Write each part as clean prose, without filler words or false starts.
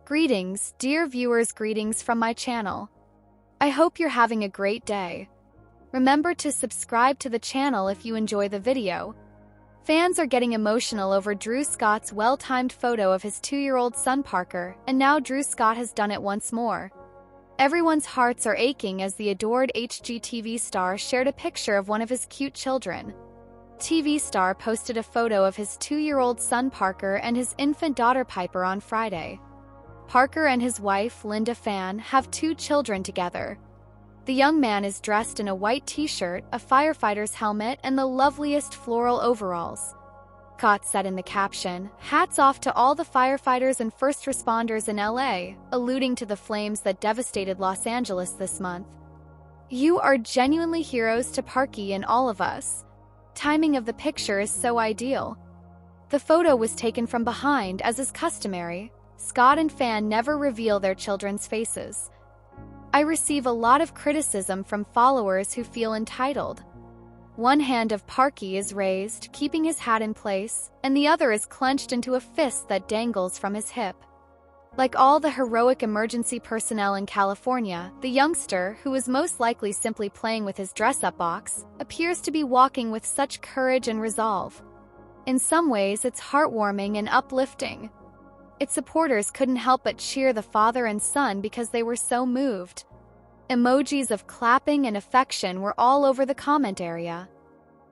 Greetings, dear viewers, greetings from my channel. I hope you're having a great day. Remember to subscribe to the channel if you enjoy the video. Fans are getting emotional over Drew Scott's well-timed photo of his 2-year-old son Parker, and now Drew Scott has done it once more. Everyone's hearts are aching as the adored HGTV star shared a picture of one of his cute children. TV star posted a photo of his 2-year-old son Parker and his infant daughter Piper on Friday. Parker and his wife, Phan, have 2 children together. The young man is dressed in a white t-shirt, a firefighter's helmet, and the loveliest floral overalls. Scott said in the caption, "Hats off to all the firefighters and first responders in LA," alluding to the flames that devastated Los Angeles this month. "You are genuinely heroes to Parky and all of us." Timing of the picture is so ideal. The photo was taken from behind, as is customary. Scott and Phan never reveal their children's faces. "I receive a lot of criticism from followers who feel entitled. One hand of Parky is raised, keeping his hat in place, and the other is clenched into a fist that dangles from his hip. Like all the heroic emergency personnel in California, the youngster, who is most likely simply playing with his dress-up box, appears to be walking with such courage and resolve. In some ways, it's heartwarming and uplifting." Its supporters couldn't help but cheer the father and son because they were so moved. Emojis of clapping and affection were all over the comment area.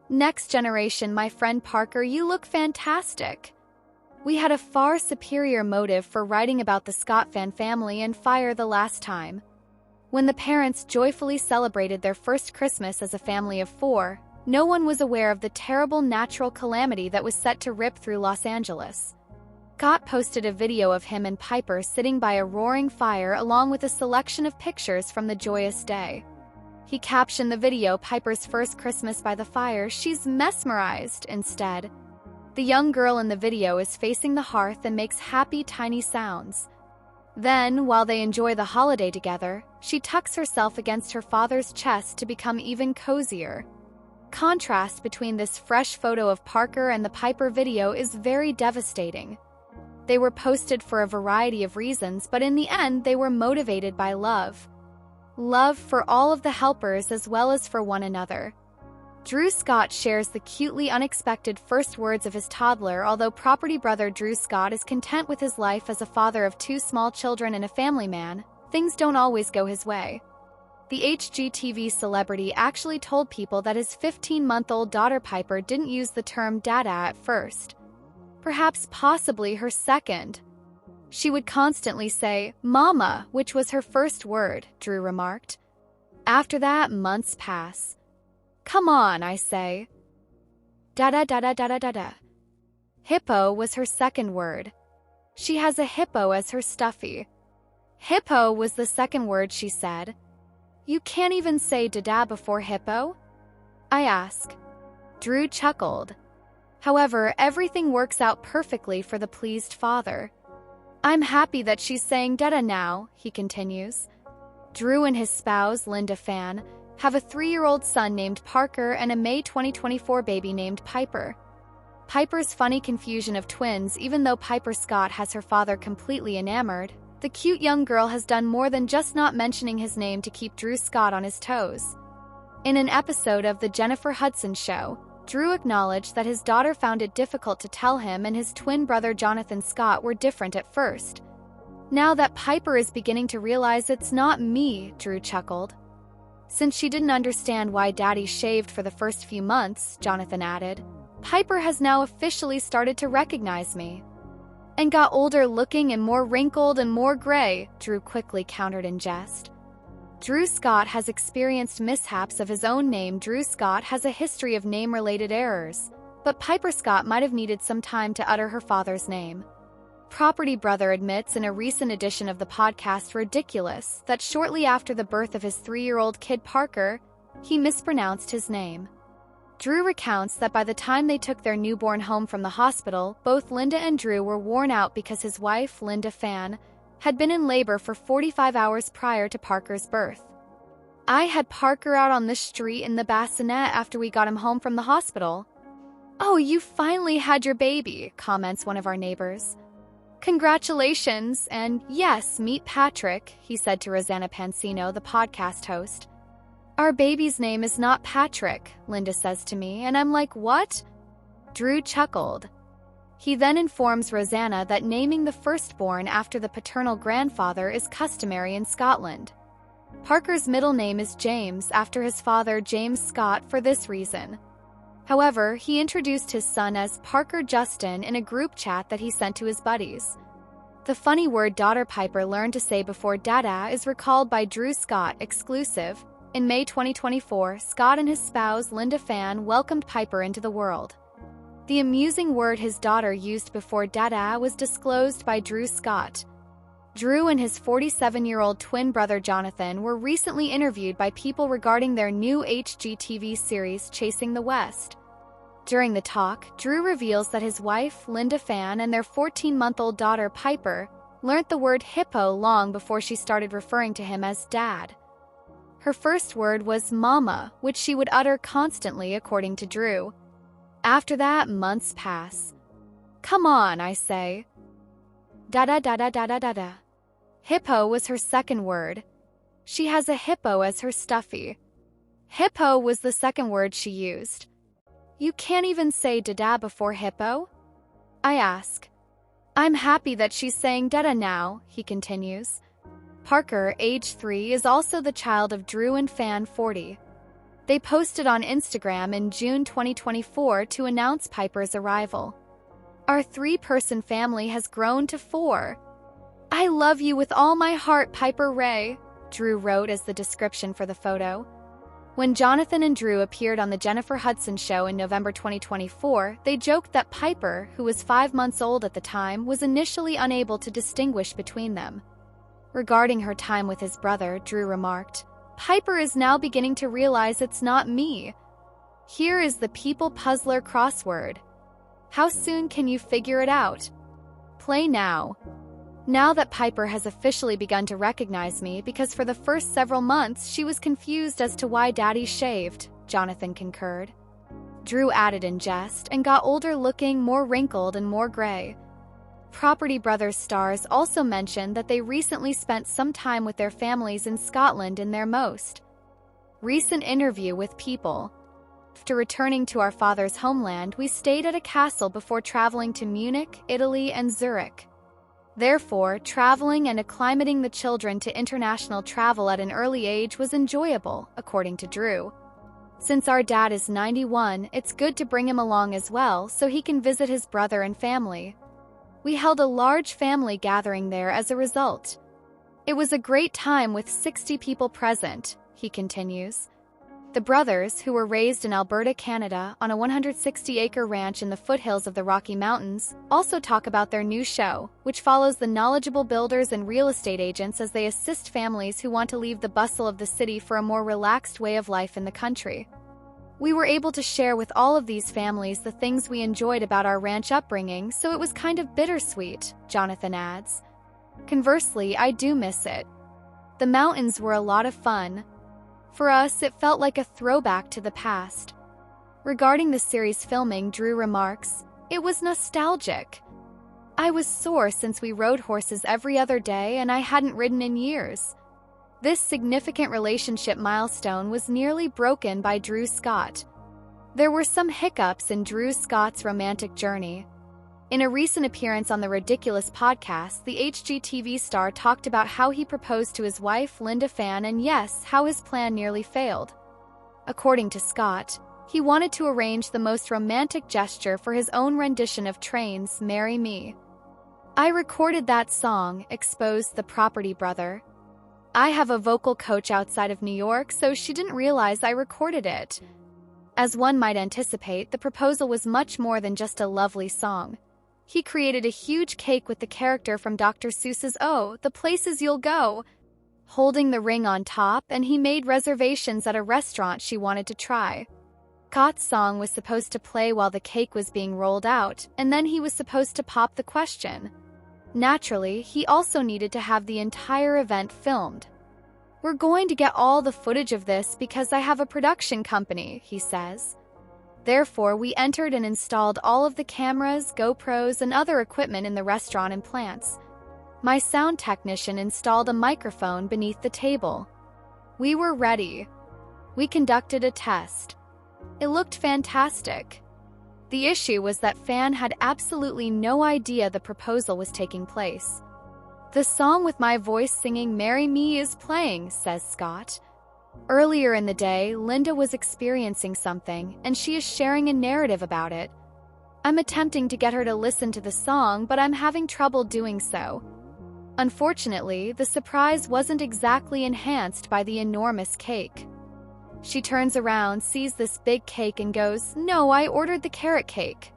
"Next generation, my friend Parker, you look fantastic." "We had a far superior motive for writing about the Scott Phan family and fire the last time. When the parents joyfully celebrated their first Christmas as a family of 4, no one was aware of the terrible natural calamity that was set to rip through Los Angeles." Scott posted a video of him and Piper sitting by a roaring fire along with a selection of pictures from the joyous day. He captioned the video Piper's first Christmas by the fire. "She's mesmerized," instead. The young girl in the video is facing the hearth and makes happy tiny sounds. Then, while they enjoy the holiday together, she tucks herself against her father's chest to become even cozier. Contrast between this fresh photo of Parker and the Piper video is very devastating. They were posted for a variety of reasons, but in the end, they were motivated by love. Love for all of the helpers as well as for one another. Drew Scott shares the cutely unexpected first words of his toddler. Although property brother Drew Scott is content with his life as a father of 2 small children and a family man, things don't always go his way. The HGTV celebrity actually told people that his 15-month-old daughter Piper didn't use the term dada at first. Perhaps possibly her second. "She would constantly say, 'Mama,' which was her first word," Drew remarked. "After that, months pass. 'Come on,' I say. Dada dada dada dada." "Hippo" was her second word. "She has a hippo as her stuffy." "Hippo" was the second word she said. "You can't even say dada before hippo?" I ask. Drew chuckled. However, everything works out perfectly for the pleased father. "I'm happy that she's saying dada now," he continues. Drew and his spouse, Phan, have a 3-year-old son named Parker and a May 2024 baby named Piper. Piper's funny confusion of twins. Even though Piper Scott has her father completely enamored, the cute young girl has done more than just not mentioning his name to keep Drew Scott on his toes. In an episode of The Jennifer Hudson Show, Drew acknowledged that his daughter found it difficult to tell him and his twin brother Jonathan Scott were different at first. "Now that Piper is beginning to realize it's not me," Drew chuckled. "Since she didn't understand why Daddy shaved for the first few months," Jonathan added, "Piper has now officially started to recognize me." "And got older looking and more wrinkled and more gray," Drew quickly countered in jest. Drew Scott has experienced mishaps of his own name. Drew Scott has a history of name-related errors, but Piper Scott might have needed some time to utter her father's name. Property brother admits in a recent edition of the podcast Ridiculous that shortly after the birth of his 3-year-old kid Parker, he mispronounced his name. Drew recounts that by the time they took their newborn home from the hospital, both Linda and Drew were worn out because his wife, Phan, had been in labor for 45 hours prior to Parker's birth. "I had Parker out on the street in the bassinet after we got him home from the hospital." "Oh, you finally had your baby," comments one of our neighbors. "Congratulations, and yes, meet Patrick," he said to Rosanna Pansino, the podcast host. "Our baby's name is not Patrick," Linda says to me, and I'm like, "What?" Drew chuckled. He then informs Rosanna that naming the firstborn after the paternal grandfather is customary in Scotland. Parker's middle name is James after his father James Scott for this reason. However, he introduced his son as Parker Justin in a group chat that he sent to his buddies. The funny word daughter Piper learned to say before Dada is recalled by Drew Scott, exclusive. In May 2024, Scott and his spouse Linda Phan welcomed Piper into the world. The amusing word his daughter used before Dada was disclosed by Drew Scott. Drew and his 47-year-old twin brother Jonathan were recently interviewed by People regarding their new HGTV series Chasing the West. During the talk, Drew reveals that his wife, Linda Phan, and their 14-month-old daughter, Piper, learnt the word hippo long before she started referring to him as Dad. Her first word was mama, which she would utter constantly, according to Drew. After that, months pass. "Come on," I say. "Dada dada dada dada." Hippo was her second word. She has a hippo as her stuffy. Hippo was the second word she used. "You can't even say dada before hippo?" I ask. "I'm happy that she's saying dada now," he continues. Parker, age 3, is also the child of Drew and Phan, 40. They posted on Instagram in June 2024 to announce Piper's arrival. "Our 3-person family has grown to 4. I love you with all my heart, Piper Ray," Drew wrote as the description for the photo. When Jonathan and Drew appeared on the Jennifer Hudson Show in November 2024, they joked that Piper, who was 5 months old at the time, was initially unable to distinguish between them. Regarding her time with his brother, Drew remarked, "Piper is now beginning to realize it's not me. Here is the people puzzler crossword. How soon can you figure it out? Play now." Now that Piper has officially begun to recognize me because for the first several months she was confused as to why Daddy shaved, Jonathan concurred. Drew added in jest and got older looking, more wrinkled and more gray. Property Brothers stars also mentioned that they recently spent some time with their families in Scotland in their most recent interview with People. After returning to our father's homeland, we stayed at a castle before traveling to Munich, Italy, and Zurich. Therefore, traveling and acclimating the children to international travel at an early age was enjoyable, according to Drew. Since our dad is 91, it's good to bring him along as well so he can visit his brother and family. We held a large family gathering there as a result. It was a great time with 60 people present, he continues. The brothers, who were raised in Alberta, Canada, on a 160-acre ranch in the foothills of the Rocky Mountains, also talk about their new show, which follows the knowledgeable builders and real estate agents as they assist families who want to leave the bustle of the city for a more relaxed way of life in the country. We were able to share with all of these families the things we enjoyed about our ranch upbringing, so it was kind of bittersweet, Jonathan adds. Conversely, I do miss it. The mountains were a lot of fun. For us, it felt like a throwback to the past. Regarding the series filming, Drew remarks, "It was nostalgic. I was sore since we rode horses every other day and I hadn't ridden in years." This significant relationship milestone was nearly broken by Drew Scott. There were some hiccups in Drew Scott's romantic journey. In a recent appearance on the Ridiculous podcast, the HGTV star talked about how he proposed to his wife, Linda Phan, and yes, how his plan nearly failed. According to Scott, he wanted to arrange the most romantic gesture for his own rendition of Train's "Marry Me." "I recorded that song," exposed the property brother. "I have a vocal coach outside of New York, so she didn't realize I recorded it." As one might anticipate, the proposal was much more than just a lovely song. He created a huge cake with the character from Dr. Seuss's "Oh, the Places You'll Go" holding the ring on top, and he made reservations at a restaurant she wanted to try. Scott's song was supposed to play while the cake was being rolled out, and then he was supposed to pop the question. Naturally, he also needed to have the entire event filmed. "We're going to get all the footage of this because I have a production company," he says. Therefore, we entered and installed all of the cameras, GoPros, and other equipment in the restaurant and plants. My sound technician installed a microphone beneath the table. We were ready. We conducted a test. It looked fantastic. The issue was that Phan had absolutely no idea the proposal was taking place. The song with my voice singing "Marry Me" is playing, says Scott. Earlier in the day, Linda was experiencing something, and she is sharing a narrative about it. I'm attempting to get her to listen to the song, but I'm having trouble doing so. Unfortunately, the surprise wasn't exactly enhanced by the enormous cake. She turns around, sees this big cake, and goes, "No, I ordered the carrot cake."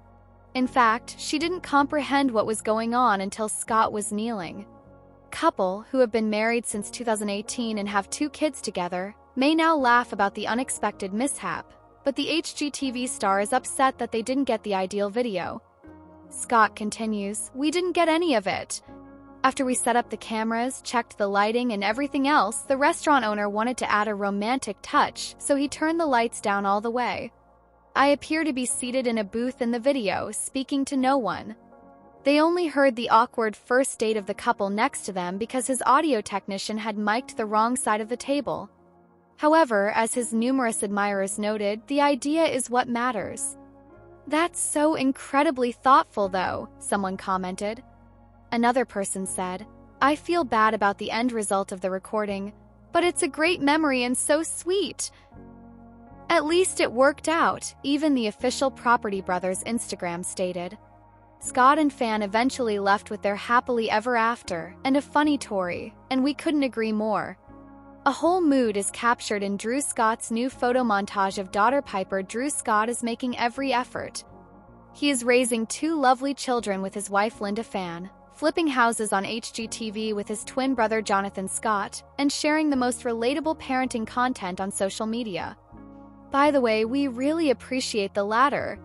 In fact, she didn't comprehend what was going on until Scott was kneeling. Couple, who have been married since 2018 and have 2 kids together, may now laugh about the unexpected mishap, but the HGTV star is upset that they didn't get the ideal video. Scott continues, "We didn't get any of it. After we set up the cameras, checked the lighting, and everything else, the restaurant owner wanted to add a romantic touch, so he turned the lights down all the way. I appear to be seated in a booth in the video, speaking to no one. They only heard the awkward first date of the couple next to them because his audio technician had mic'd the wrong side of the table. However, as his numerous admirers noted, the idea is what matters." "That's so incredibly thoughtful, though," someone commented. Another person said, "I feel bad about the end result of the recording, but it's a great memory and so sweet. At least it worked out," even the official Property Brothers Instagram stated. Scott and Phan eventually left with their happily ever after and a funny story, and we couldn't agree more. A whole mood is captured in Drew Scott's new photo montage of daughter Piper. Drew Scott is making every effort. He is raising 2 lovely children with his wife Linda Phan, flipping houses on HGTV with his twin brother Jonathan Scott, and sharing the most relatable parenting content on social media. By the way, we really appreciate the latter.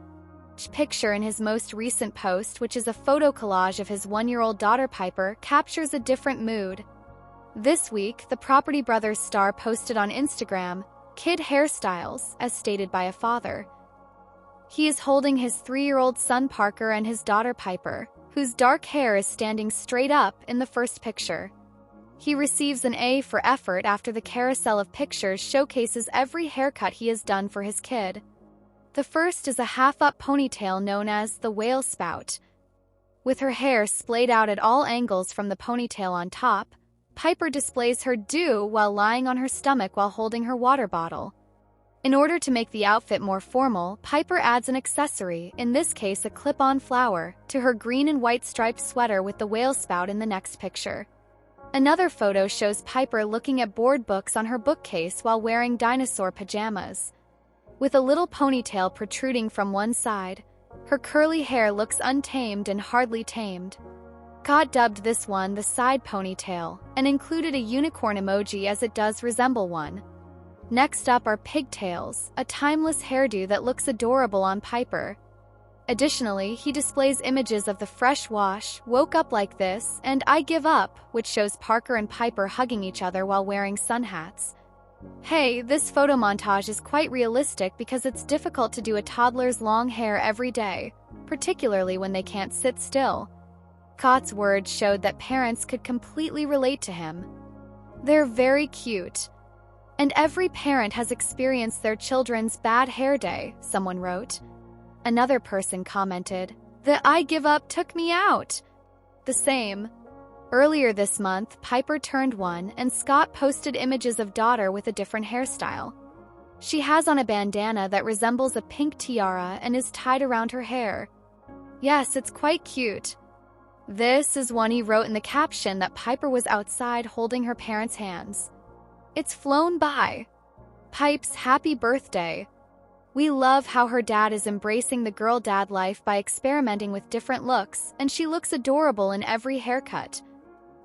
Picture in his most recent post, which is a photo collage of his 1-year-old daughter Piper, captures a different mood. This week, the Property Brothers star posted on Instagram, "Kid hairstyles," as stated by a father. He is holding his 3-year-old son Parker and his daughter Piper, whose dark hair is standing straight up in the first picture. He receives an A for effort after the carousel of pictures showcases every haircut he has done for his kid. The first is a half-up ponytail known as the whale spout. With her hair splayed out at all angles from the ponytail on top, Piper displays her do while lying on her stomach while holding her water bottle. In order to make the outfit more formal, Piper adds an accessory, in this case a clip-on flower, to her green and white striped sweater with the whale spout in the next picture. Another photo shows Piper looking at board books on her bookcase while wearing dinosaur pajamas. With a little ponytail protruding from one side, her curly hair looks untamed and hardly tamed. Scott dubbed this one the side ponytail, and included a unicorn emoji as it does resemble one. Next up are pigtails, a timeless hairdo that looks adorable on Piper. Additionally, he displays images of the fresh wash, "Woke Up Like This," and "I Give Up," which shows Parker and Piper hugging each other while wearing sun hats. Hey, this photo montage is quite realistic because it's difficult to do a toddler's long hair every day, particularly when they can't sit still. Scott's words showed that parents could completely relate to him. "They're very cute. And every parent has experienced their children's bad hair day," someone wrote. Another person commented, "The I Give Up took me out." The same. Earlier this month, Piper turned 1 and Scott posted images of daughter with a different hairstyle. She has on a bandana that resembles a pink tiara and is tied around her hair. Yes, it's quite cute. This is one he wrote in the caption that Piper was outside holding her parents' hands. "It's flown by. Pipes, happy birthday. We love how her dad is embracing the girl dad life by experimenting with different looks, and she looks adorable in every haircut.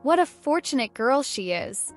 What a fortunate girl she is."